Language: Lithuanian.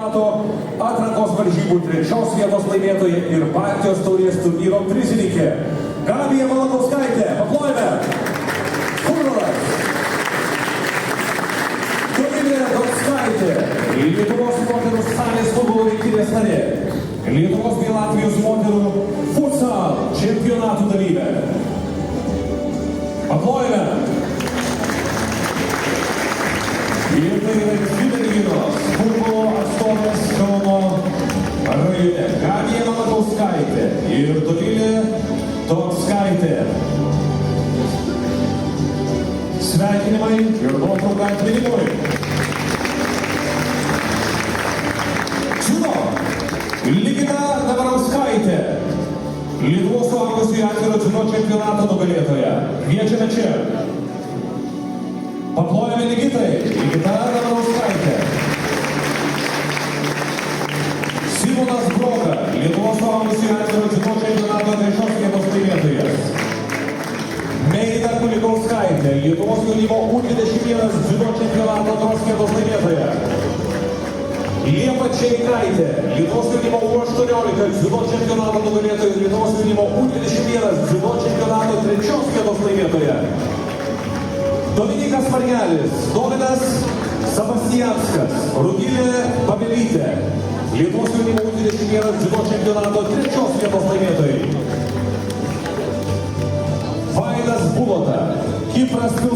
Atrankos varžybų 3 vietos laimėtoja ir Baltijos taurės turnyro prizininkė Gabija Valadauskaitė. Paplojame. Futbolas. Dovilė Dauskaitė. Lietuvos moterų salės futbolo rinktinės narė. Lietuvos bei Latvijos moterų futsal čempionatų dalyvė. Paplojame. Ir tai yra dvi merginos futbolo atstovės Kauno rajone. Gabija Valadauskaitė ir Dovilė Dauskaitė. Sveikinimai ir nuotrauka atminimui. Judo Ligita Davarauskaitė. Lietuvos suaugusiųjų atviro dziudo čempionato nugalėtoja. Kviečiame čia. Paplojame Ligitai. Ligita Davarauskaitė. Simonas Broka. Lietuvos suaugusiųjų atviro dziudo čempionato 3 vietos laimėtojas. Meida Kulikauskaitė. Lietuvos jaunimo U21 dziudo čempionato 2 vietos laimėtoja. Liepa Čeikaitė. Lietuvos jaunimo U18 dziudo čempionato nugalėtoja. Lietuvos jaunimo U21 dziudo čempionato 3 vietos laimėtoja. Dominikas Margelis, Dovydas Sebastianskas, Rugilė Pabelytė. Lietuvos jaunimo U21 dziudo čempionato 3 vietos laimėtojai. Vaidas Bulota, Kipras Pils.